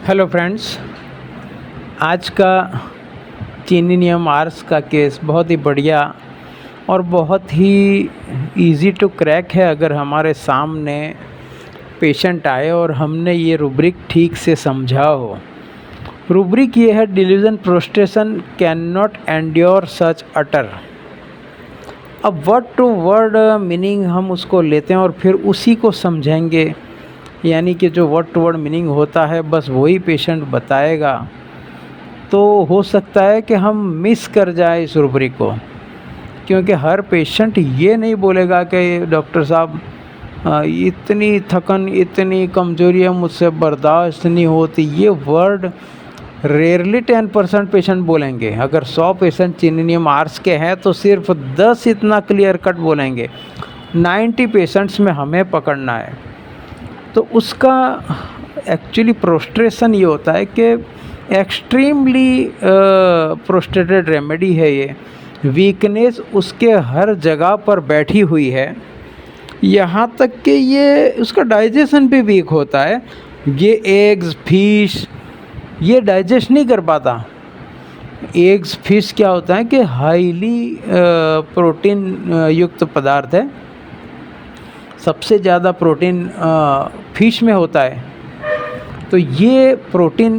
Hello friends. आज का चीनिनियम hours का केस बहुत ही बढ़िया और बहुत ही इजी टू क्रैक है अगर हमारे सामने पेशेंट आए और हमने ये रूब्रिक ठीक से समझा हो। रूब्रिक ये है, delusion prostration can not endure such utter. अब वर्ड टू वर्ड मीनिंग हम उसको लेते हैं और फिर उसी को समझेंगे, यानी कि जो वर्ड टू वर्ड मीनिंग होता है बस वही पेशेंट बताएगा। तो हो सकता है कि हम मिस कर जाए इस रूब्रिक को, क्योंकि हर पेशेंट ये नहीं बोलेगा कि डॉक्टर साहब इतनी थकन, इतनी कमज़ोरी है, मुझसे बर्दाश्त नहीं होती। ये वर्ड रेयरली 10% पेशेंट बोलेंगे। अगर 100 पेशेंट चीनिनियम आर्स के हैं तो सिर्फ 10 इतना क्लियर कट बोलेंगे। 90 पेशेंट्स में हमें पकड़ना है। तो उसका एक्चुअली प्रोस्ट्रेशन ये होता है कि एक्सट्रीमली प्रोस्ट्रेटेड रेमेडी है ये। वीकनेस उसके हर जगह पर बैठी हुई है, यहाँ तक कि ये उसका डाइजेशन भी वीक होता है। ये एग्स, फिश ये डाइजेस्ट नहीं कर पाता। एग्स, फिश क्या होता है कि हाईली प्रोटीन युक्त पदार्थ है। सबसे ज़्यादा प्रोटीन फिश में होता है। तो ये प्रोटीन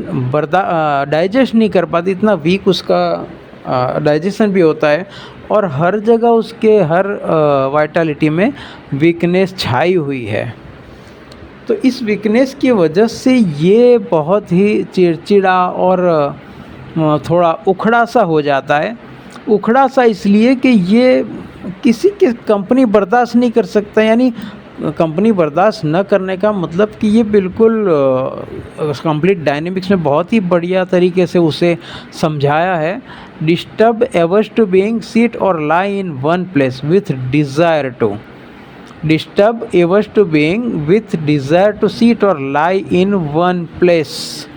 डाइजेस्ट नहीं कर पाती, इतना वीक उसका डाइजेशन भी होता है और हर जगह उसके हर वाइटलिटी में वीकनेस छाई हुई है। तो इस वीकनेस की वजह से ये बहुत ही चिड़चिड़ा और थोड़ा उखड़ा सा हो जाता है। उखड़ा सा इसलिए कि ये किसी की कंपनी बर्दाश्त नहीं कर सकता। यानी कंपनी बर्दाश्त न करने का मतलब कि ये बिल्कुल कंप्लीट डायनेमिक्स में बहुत ही बढ़िया तरीके से उसे समझाया है। Disturb averse to being sit or lie in one place with desire to. Disturb averse to being with desire to sit or lie in one place.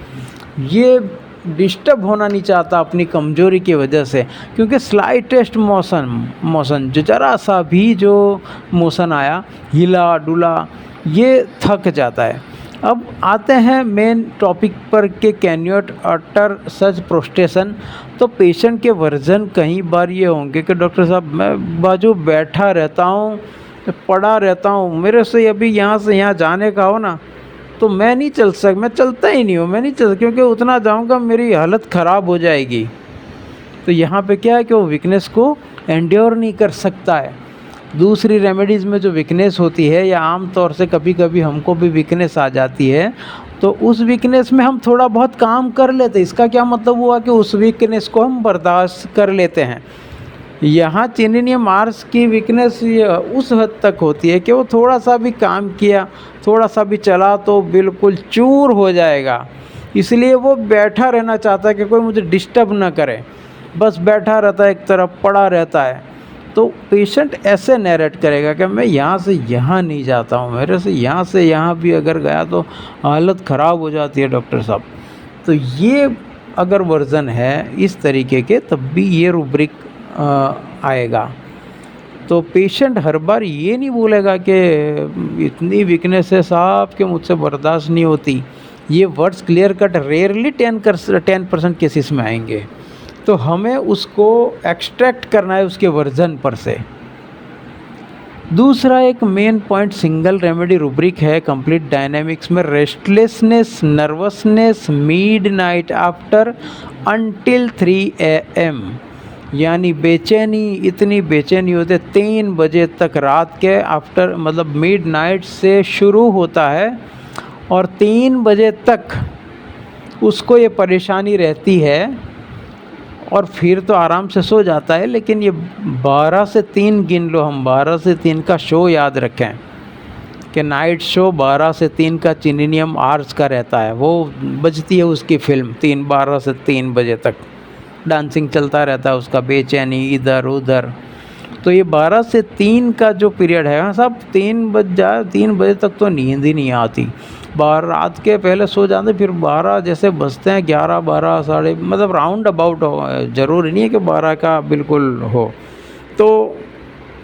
ये डिस्टर्ब होना नहीं चाहता अपनी कमज़ोरी की वजह से, क्योंकि स्लाइटेस्ट मोशन जो ज़रा सा भी जो मोशन आया, हिला डुला, ये थक जाता है। अब आते हैं मेन टॉपिक पर कि can not utter such prostration. तो पेशेंट के वर्जन कई बार ये होंगे कि डॉक्टर साहब मैं बाजू बैठा रहता हूँ, पड़ा रहता हूँ, मेरे से अभी यहाँ से यहाँ जाने का हो ना तो मैं नहीं चल सकता, मैं चलता ही नहीं हूँ, मैं नहीं चल, क्योंकि उतना जाऊँगा मेरी हालत ख़राब हो जाएगी। तो यहाँ पे क्या है कि वो वीकनेस को एंड्योर नहीं कर सकता है। दूसरी रेमेडीज़ में जो वीकनेस होती है, या आम तौर से कभी कभी हमको भी वीकनेस आ जाती है, तो उस वीकनेस में हम थोड़ा बहुत काम कर लेते हैं। इसका क्या मतलब हुआ कि उस वीकनेस को हम बर्दाश्त कर लेते हैं। यहाँ चीनिनियम आर्स की वीकनेस उस हद तक होती है कि वो थोड़ा सा भी काम किया, थोड़ा सा भी चला तो बिल्कुल चूर हो जाएगा। इसलिए वो बैठा रहना चाहता है कि कोई मुझे डिस्टर्ब ना करे, बस बैठा रहता है, एक तरफ पड़ा रहता है। तो पेशेंट ऐसे नैरेट करेगा कि मैं यहाँ से यहाँ नहीं जाता हूँ, मेरे से यहाँ भी अगर गया तो हालत ख़राब हो जाती है डॉक्टर साहब। तो ये अगर वर्जन है इस तरीके के, तब भी ये रूब्रिक आएगा। तो पेशेंट हर बार ये नहीं बोलेगा कि इतनी वीकनेस है साहब कि मुझसे बर्दाश्त नहीं होती। ये words clear cut rarely 10% cases में आएंगे। तो हमें उसको एक्सट्रैक्ट करना है उसके वर्जन पर से। दूसरा एक main point single remedy rubric है कंप्लीट डायनेमिक्स में, restlessness, nervousness midnight after until 3 AM। यानी बेचैनी, इतनी बेचैनी होते 3 बजे तक रात के, आफ्टर मतलब मिडनाइट से शुरू होता है और 3 बजे तक उसको ये परेशानी रहती है और फिर तो आराम से सो जाता है। लेकिन ये 12 से 3 गिन लो, हम 12 से 3 का शो याद रखें कि नाइट शो 12 से 3 का चीनिनियम आर्स का रहता है। वो बजती है उसकी फिल्म 12 से 3 बजे तक, डांसिंग चलता रहता है उसका, बेचैनी इधर उधर। तो ये 12 से 3 का जो पीरियड है साहब, 3 बज जाए, 3 बजे तक तो नींद ही नहीं आती। रात के पहले सो जाते, फिर 12 जैसे बजते हैं, 11, 12, साढ़े, मतलब राउंड अबाउट हो, ज़रूरी नहीं है कि 12 का बिल्कुल हो। तो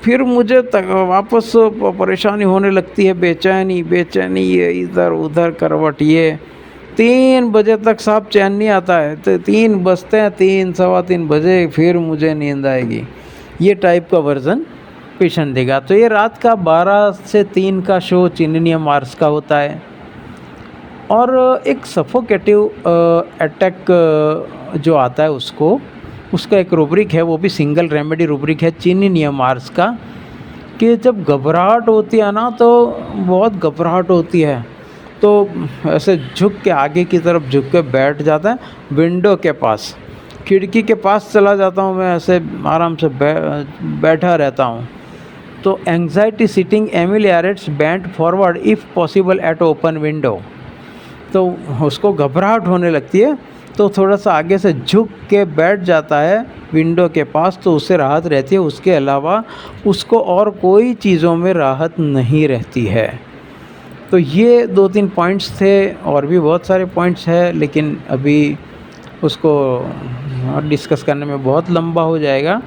फिर मुझे वापस परेशानी होने लगती है, बेचैनी बेचैनी, ये इधर उधर करवट ये। 3 बजे तक साहब चैन नहीं आता है, तो 3 बजते हैं, 3 सवा 3 बजे फिर मुझे नींद आएगी। ये टाइप का वर्ज़न पेशेंट देगा। तो ये रात का 12 से 3 का शो चिनिनियम मार्स का होता है। और एक सफोकेटिव अटैक जो आता है उसका एक रूब्रिक है, वो भी सिंगल रेमेडी रूब्रिक है चिनिनियम मार्स का, कि जब घबराहट होती है ना, तो बहुत घबराहट होती है, तो ऐसे झुक के आगे की तरफ झुक के बैठ जाता है, विंडो के पास, खिड़की के पास चला जाता हूँ मैं, ऐसे आराम से बैठा रहता हूँ। तो anxiety sitting ameliorates bent forward if possible at open window. तो उसको घबराहट होने लगती है, तो थोड़ा सा आगे से झुक के बैठ जाता है विंडो के पास, तो उससे राहत रहती है। उसके अलावा उसको और कोई चीज़ों में राहत नहीं रहती है। तो ये 2-3 पॉइंट्स थे, और भी बहुत सारे पॉइंट्स हैं, लेकिन अभी उसको डिस्कस करने में बहुत लंबा हो जाएगा।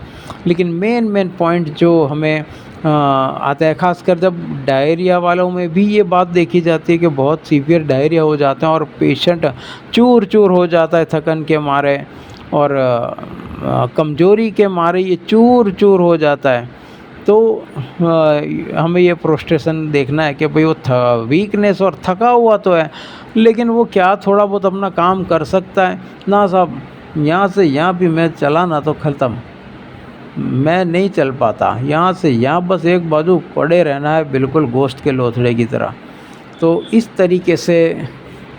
लेकिन मेन पॉइंट जो हमें आता है, ख़ासकर जब डायरिया वालों में भी ये बात देखी जाती है कि बहुत सीवियर डायरिया हो जाते हैं और पेशेंट चूर चूर हो जाता है थकन के मारे, और कमज़ोरी के मारे ये चूर चूर हो जाता है। तो हमें ये प्रोस्ट्रेशन देखना है कि भाई वो वीकनेस और थका हुआ तो है, लेकिन वो क्या थोड़ा बहुत अपना काम कर सकता है ना साहब। यहाँ से यहाँ भी मैं चला ना तो ख़त्म, मैं नहीं चल पाता। यहाँ से यहाँ बस एक बाजू पड़े रहना है, बिल्कुल गोश्त के लोथड़े की तरह। तो इस तरीके से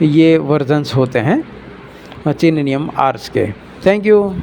ये वर्जन्स होते हैं चिनिनियम आर्स के। Thank you.